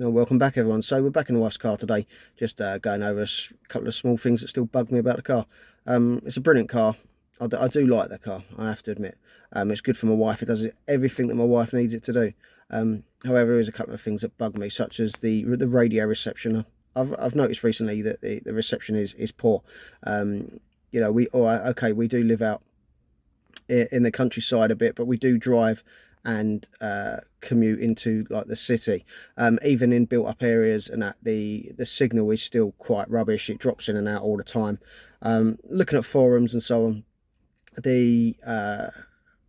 No, welcome back everyone. So we're back in the wife's car today, just going over a couple of small things that still bug me about the car. It's a brilliant car. I do like the car, I have to admit. It's good for my wife. It does everything that my wife needs it to do. However, there is a couple of things that bug me, such as the radio reception. I've noticed recently that the reception is poor. You know, we do live out in the countryside a bit, but we do drive and commute into like the city. Even in built up areas, and that the signal is still quite rubbish. It drops in and out all the time. Looking at forums and so on,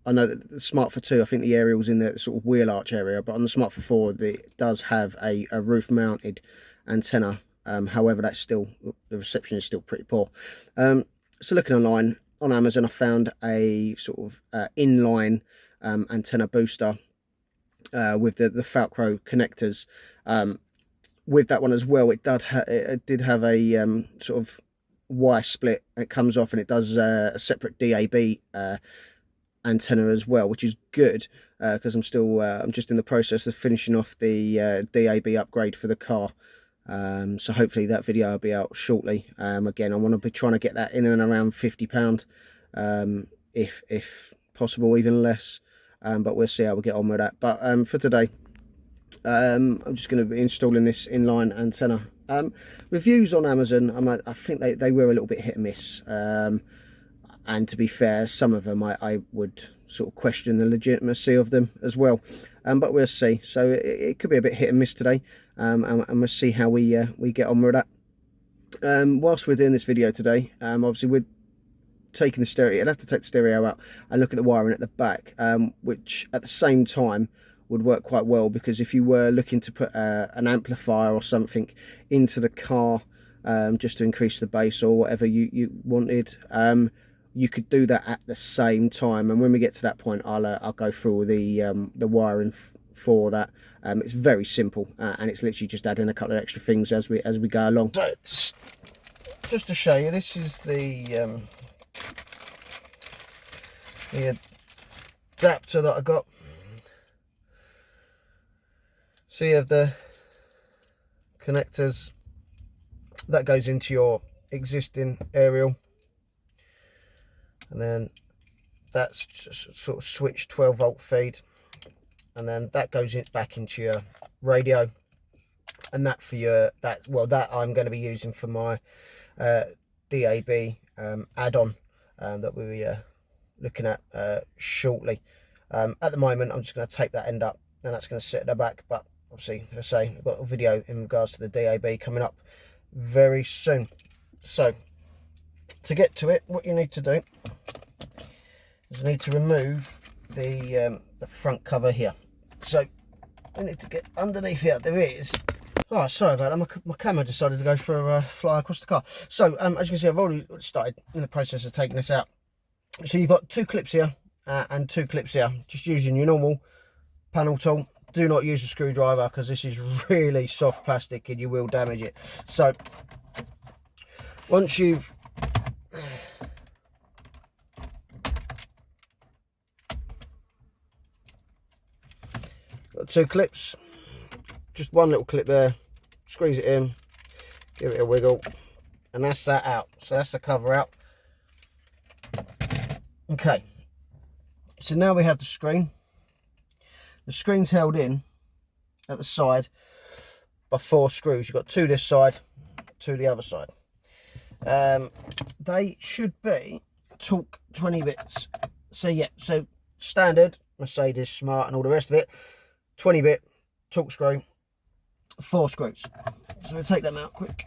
I know that the Smart for 2, I think the aerial's in the sort of wheel arch area, but on the Smart for 4 it does have a roof mounted antenna. However, the reception is still pretty poor. So looking online on Amazon, I found a sort of inline antenna booster with the Velcro connectors. With that one as well, it did have a sort of wire split. It comes off and it does a separate DAB antenna as well, which is good because I'm just in the process of finishing off the DAB upgrade for the car. So hopefully that video will be out shortly. Again, I want to be trying to get that in and around £50, if possible, even less. But we'll see how we get on with that. But for today, I'm just going to be installing this inline antenna. Reviews on Amazon, I think they were a little bit hit and miss. And to be fair, some of them I would sort of question the legitimacy of them as well. But we'll see. So it could be a bit hit and miss today. And we'll see how we get on with that. Whilst we're doing this video today, obviously we're taking the stereo. I'd have to take the stereo out and look at the wiring at the back, which at the same time would work quite well, because if you were looking to put an amplifier or something into the car, just to increase the bass or whatever you wanted, you could do that at the same time. And when we get to that point, I'll go through the wiring for that. It's very simple, and it's literally just adding a couple of extra things as we go along. So just to show you, this is the adapter that I got. So you have the connectors that goes into your existing aerial, and then that's just sort of switch 12-volt feed, and then that goes back into your radio, and that for your that I'm going to be using for my DAB add-on that we were looking at shortly. At the moment, I'm just going to tape that end up, and that's going to sit at the back. But obviously, as I say, I've got a video in regards to the DAB coming up very soon. So to get to it, what you need to do is you need to remove the front cover here. So we need to get underneath here. There it is. Oh, sorry about that. My camera decided to go for a fly across the car. So as you can see, I've already started in the process of taking this out. So you've got 2 clips here and 2 clips here. Just using your normal panel tool. Do not use a screwdriver, because this is really soft plastic and you will damage it. So once you've got 2 clips, just one little clip there, squeeze it in, give it a wiggle, and that's that out. So that's the cover out. Okay, so now we have the screen. The screen's held in at the side by 4 screws. You've got 2 this side, 2 the other side. They should be torque 20 bits. So yeah, so standard Mercedes Smart and all the rest of it, 20 bit torque screw, 4 screws. So we'll take them out quick.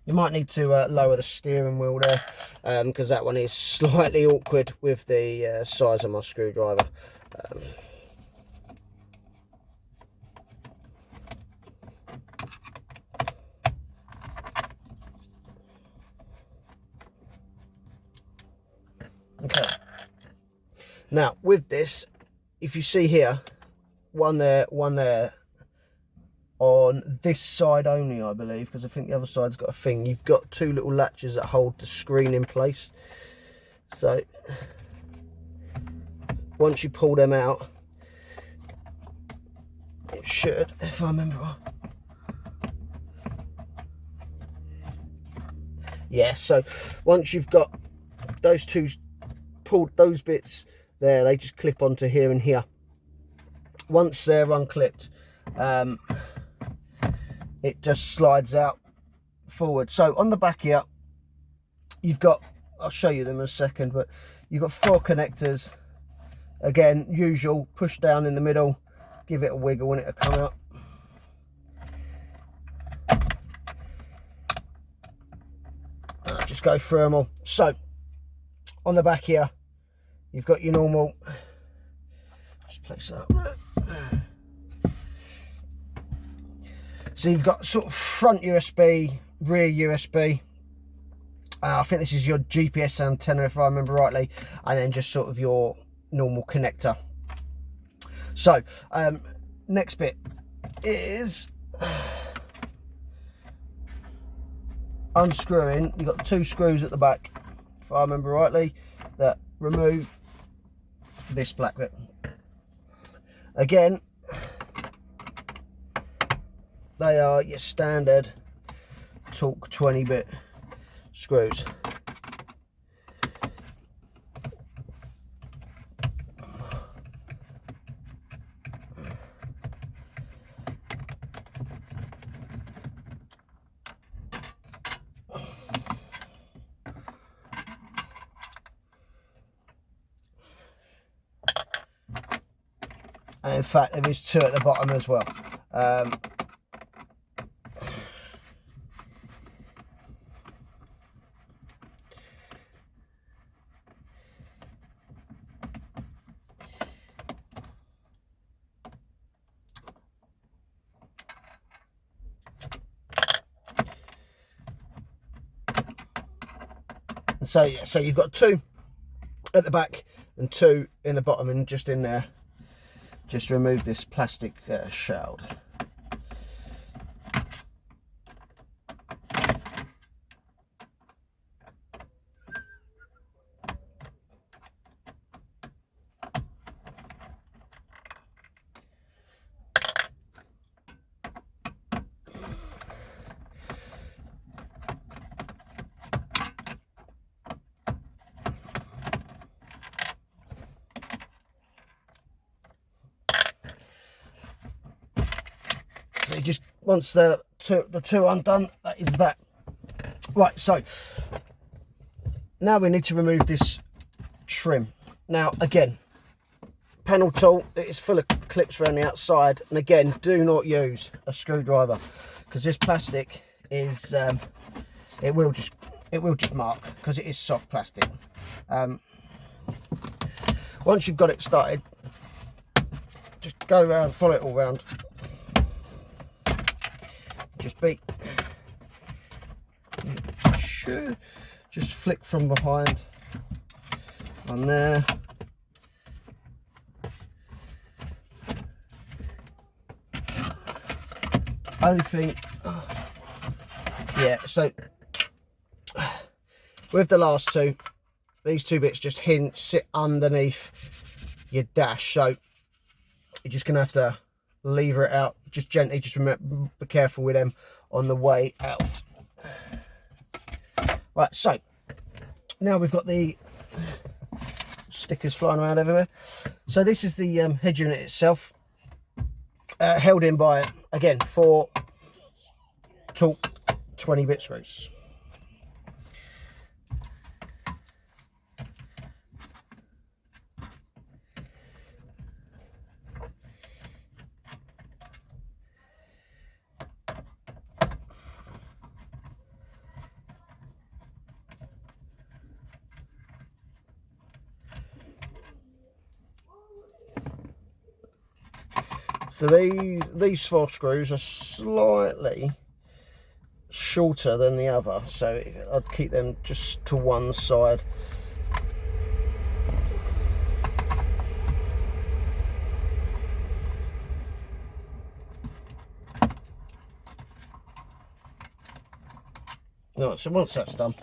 You might need to lower the steering wheel there, because that one is slightly awkward with the size of my screwdriver. Okay. Now with this, if you see here, one there on this side only, I believe, because I think the other side's got a thing. You've got two little latches that hold the screen in place. So once you pull them out, it should, if I remember right. Yeah, so once you've got those two pulled, those bits there, they just clip onto here and here. Once they're unclipped, it just slides out forward. So on the back here, you've got, I'll show you them in a second, but you've got 4 connectors. Again, usual, push down in the middle, give it a wiggle when it'll come out. I'll just go through them all. So on the back here, you've got your normal, just place that up there. So you've got sort of front USB, rear USB. I think this is your GPS antenna, if I remember rightly, and then just sort of your normal connector. So next bit is unscrewing. You've got 2 screws at the back, if I remember rightly, that remove this black bit. Again, they are your standard Torque 20-bit screws. And in fact, there is 2 at the bottom as well. So yeah, so you've got 2 at the back and 2 in the bottom, and just in there, just remove this plastic shroud. So you just, once the two undone, that is that. Right, so now we need to remove this trim. Now again, panel tool, it is full of clips around the outside, and again, do not use a screwdriver, because this plastic is it will just mark, because it is soft plastic. Once you've got it started, just go around, follow it all round. Just just flick from behind on there. Only thing, yeah, so with the last 2, these 2 bits just sit underneath your dash, so you're just gonna have to lever it out just gently. Just remember, be careful with them on the way out. Right, so now we've got the stickers flying around everywhere. So this is the head unit itself, held in by, again, 4 Torque 20-bit screws. So these 4 screws are slightly shorter than the other, so I'd keep them just to one side. Right, so once that's done,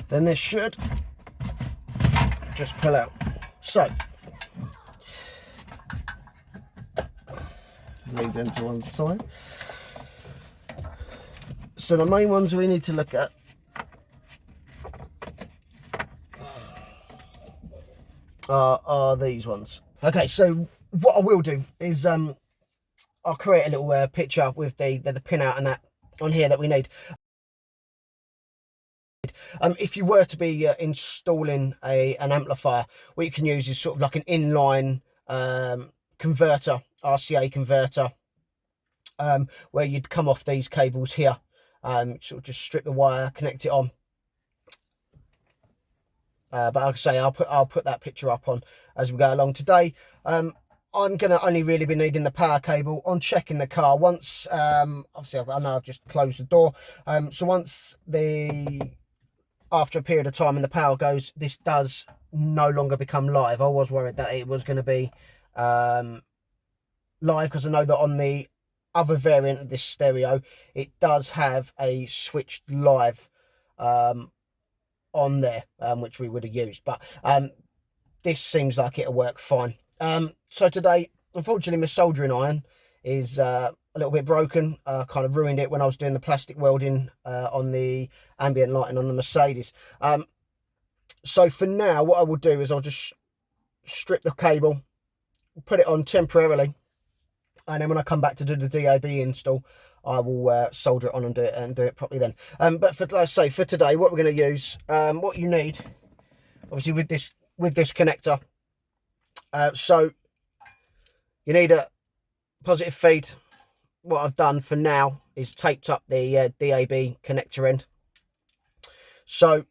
then this should just pull out. So leave them to one side. So the main ones we need to look at are these ones. Okay, so what I will do is I'll create a little picture with the pin out and that on here that we need. If you were to be installing an amplifier, what you can use is sort of like an inline converter, RCA converter, where you'd come off these cables here, sort of just strip the wire, connect it on. But like I say, I'll put that picture up on as we go along today. I'm going to only really be needing the power cable on checking the car once. Obviously, I know I've just closed the door. So once after a period of time and the power goes, this does no longer become live. I was worried that it was going to be live, because I know that on the other variant of this stereo, it does have a switched live on there, which we would have used, but this seems like it'll work fine. So today, unfortunately, my soldering iron is a little bit broken. Kind of ruined it when I was doing the plastic welding on the ambient lighting on the Mercedes. So for now, what I will do is I'll just strip the cable, put it on temporarily, and then when I come back to do the DAB install, I will solder it on and do it properly then. But for, like I say, for today, what we're going to use, what you need, obviously with this connector, so you need a positive feed. What I've done for now is taped up the DAB connector end. So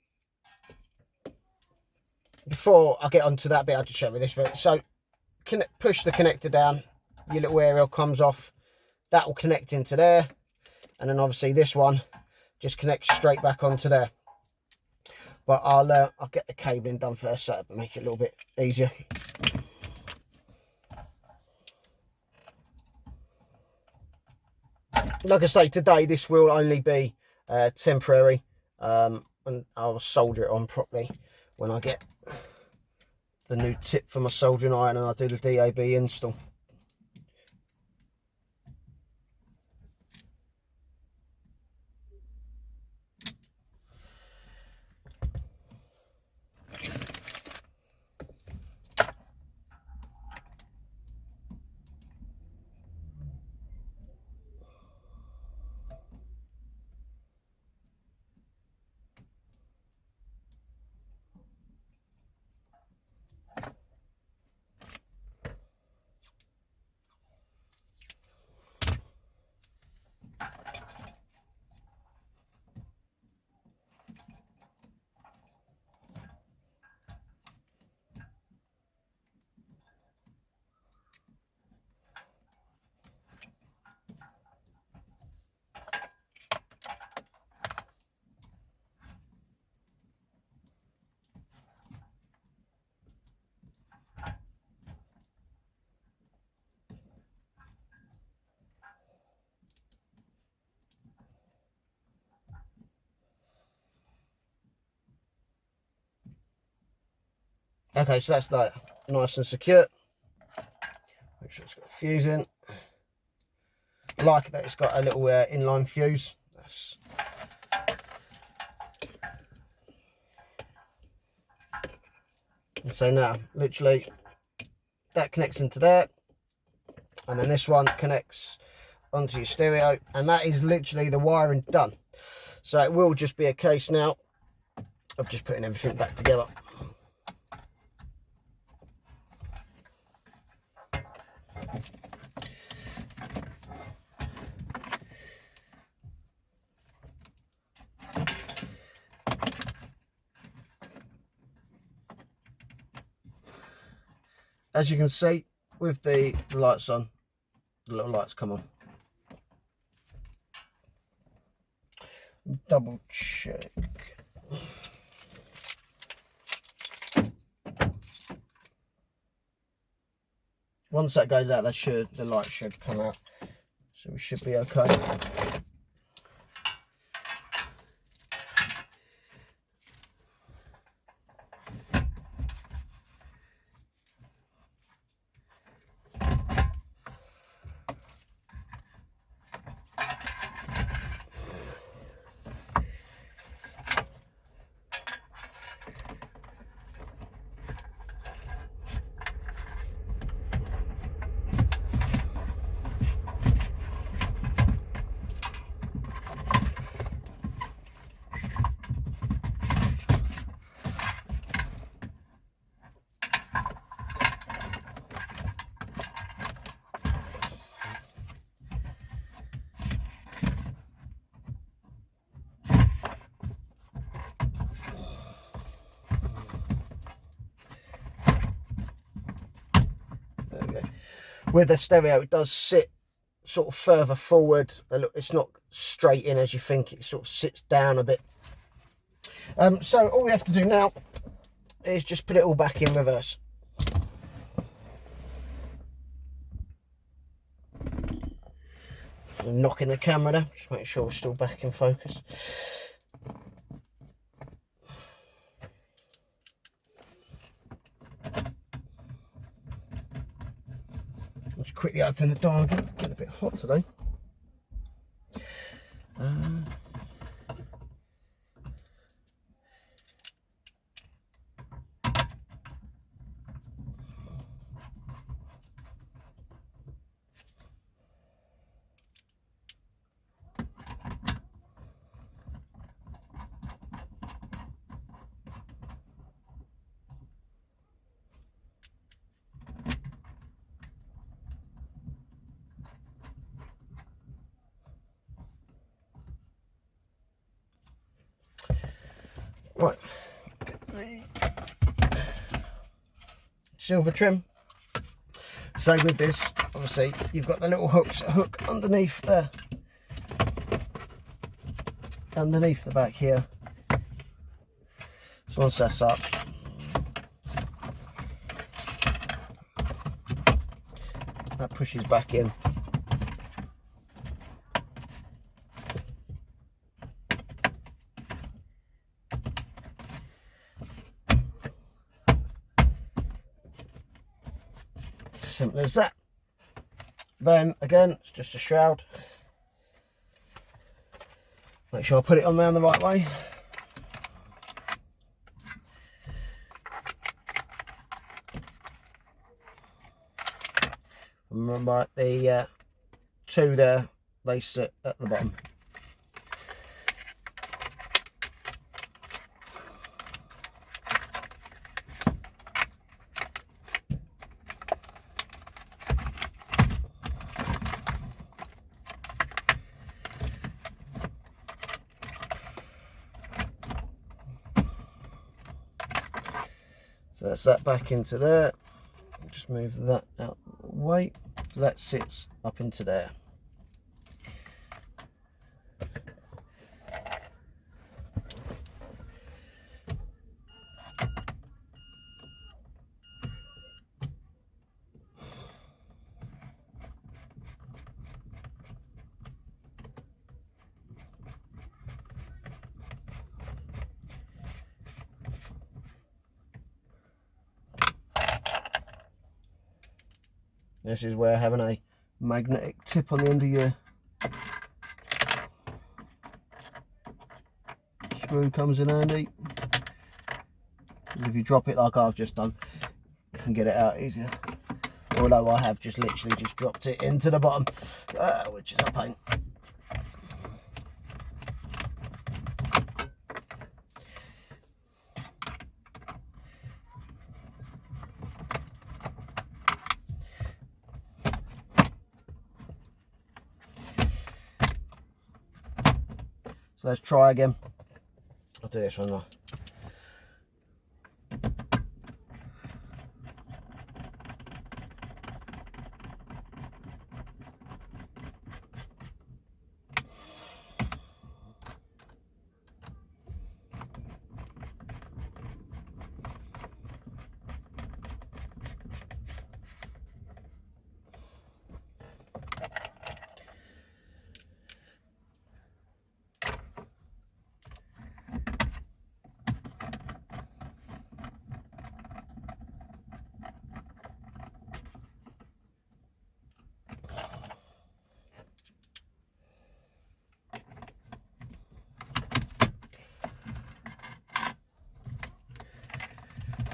before I get onto that bit, I'll just show you this bit. So push the connector down, your little aerial comes off. That will connect into there, and then obviously this one just connects straight back onto there. But I'll get the cabling done first, so it'll make it a little bit easier. Like I say, today this will only be temporary, and I'll solder it on properly when I get the new tip for my soldering iron and I do the DAB install. Okay, so that's like nice and secure. Make sure it's got a fuse in. I like that it's got a little inline fuse. And so now, literally, that connects into there, and then this one connects onto your stereo, and that is literally the wiring done. So it will just be a case now of just putting everything back together. As you can see, with the lights on, the little lights come on. Double check. Once that goes out, the light should come out. So we should be okay. with the stereo, it does sit sort of further forward. It's not straight in as you think, it sort of sits down a bit. So all we have to do now is just put it all back in reverse. I'm knocking the camera there, just make sure we're still back in focus. Let's quickly open the door again. Getting a bit hot today. Right, silver trim. So with this, obviously, you've got the little hook underneath there, underneath the back here. So once that's up, that pushes back in. Simple as that. Then again, it's just a shroud. Make sure I put it on there the right way. Remember the two there, they sit at the bottom. So that's that back into there. Just move that out of the way. So that sits up into there. This is where having a magnetic tip on the end of your screw comes in handy. If you drop it like I've just done, you can get it out easier. Although I have just literally just dropped it into the bottom, which is a pain. So let's try again. I'll do this one now.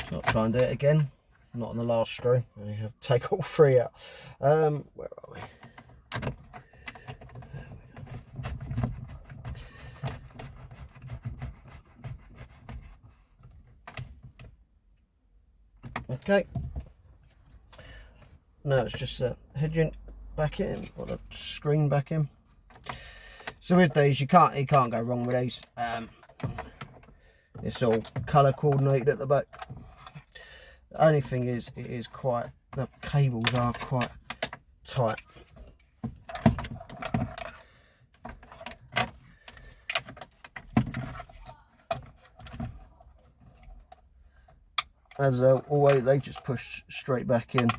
So I'll try and do it again. Not on the last screw. I have to take all three out. Where are we? Okay. Now it's just the head unit back in, or the screen back in. So with these, you can't go wrong with these. It's all colour coordinated at the back. The only thing is, the cables are quite tight. As always, they just push straight back in.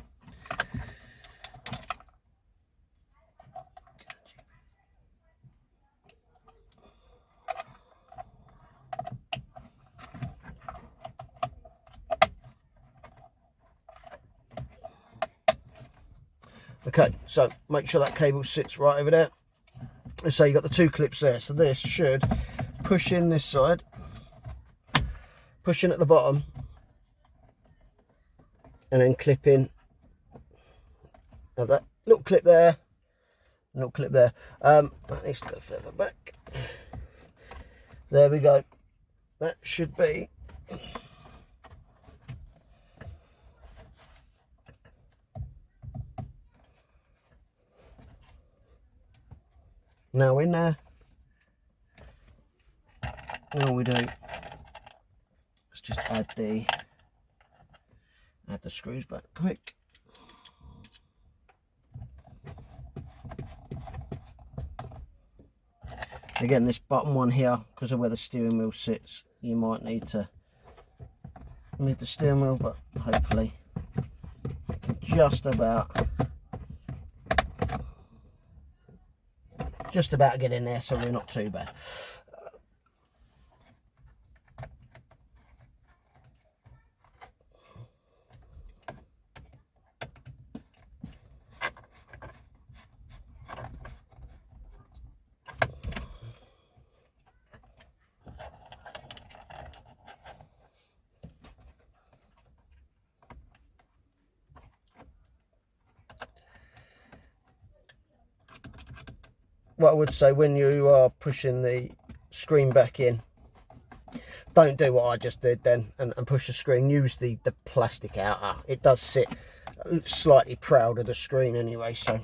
Okay, so make sure that cable sits right over there. So you've got the two clips there, so this should push in this side, push in at the bottom, and then clip in. Have that little clip there, little clip there. That needs to go further back. There we go. That should be. Now in there, all we do, let's just add the screws back quick. Again, this bottom one here, because of where the steering wheel sits, you might need to move the steering wheel, but hopefully just about get in there, so we're not too bad. What I would say, when you are pushing the screen back in, don't do what I just did then and push the screen. Use the plastic outer. It does sit slightly proud of the screen anyway. So,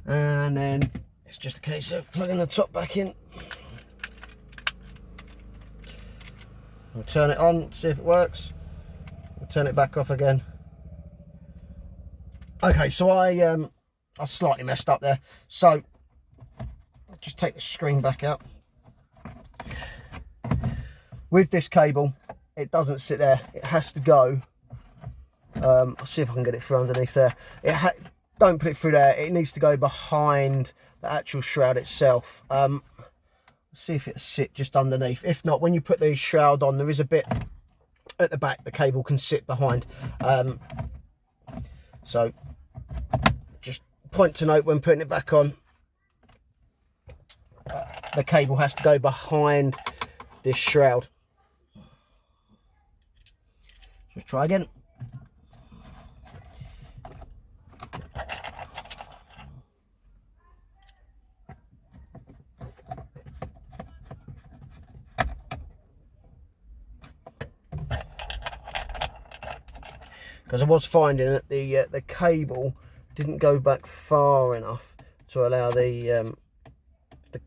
and then it's just a case of plugging the top back in. We'll turn it on, see if it works. We'll turn it back off again. Okay, so I slightly messed up there, so just take the screen back out. With this cable, it doesn't sit there, it has to go. I'll see if I can get it through underneath there. Don't put it through there, it needs to go behind the actual shroud itself. See if it'll sit just underneath. If not, when you put the shroud on, there is a bit at the back the cable can sit behind. So just point to note when putting it back on, the cable has to go behind this shroud. Just try again. Because I was finding that the cable didn't go back far enough to allow the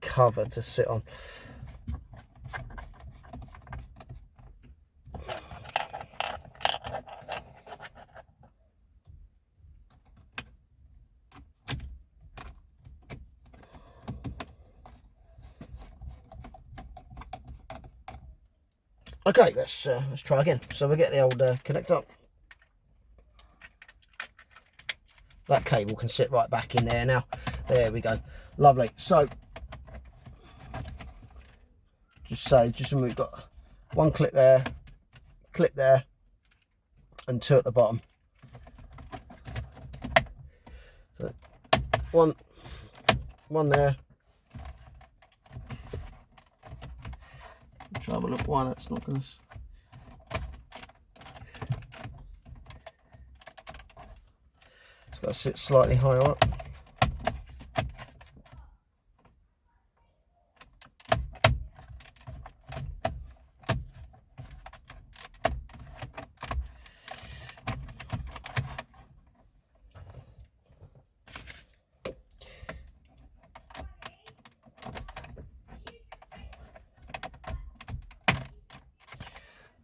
cover to sit on. Okay, let's try again. So we get the old connector. That cable can sit right back in there now. There we go. Lovely. So just when we've got one clip there, and two at the bottom. So one there. Try have a look why that's not going to. It's got to sit slightly higher up.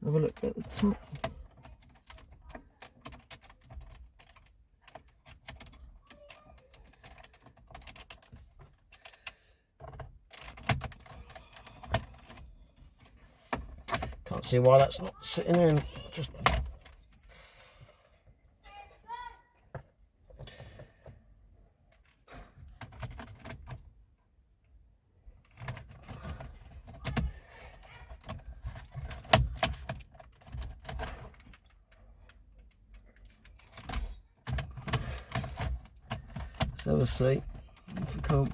Have a look at the top. Can't see why that's not sitting in. Just so we'll see if we can't.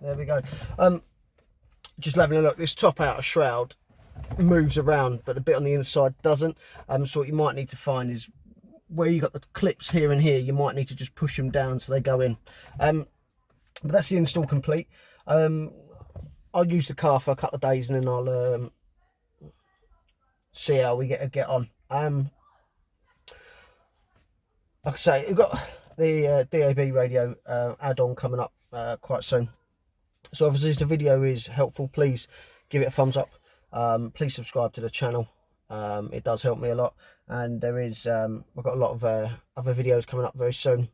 There we go. Just having a look, this top outer shroud moves around, but the bit on the inside doesn't. So what you might need to find is where you got the clips here and here, you might need to just push them down so they go in. But that's the install complete. I'll use the car for a couple of days and then I'll see how we get on. Like I say, we've got the DAB radio add-on coming up quite soon. So obviously if the video is helpful, please give it a thumbs up. Please subscribe to the channel. It does help me a lot. And there is, I've got a lot of other videos coming up very soon.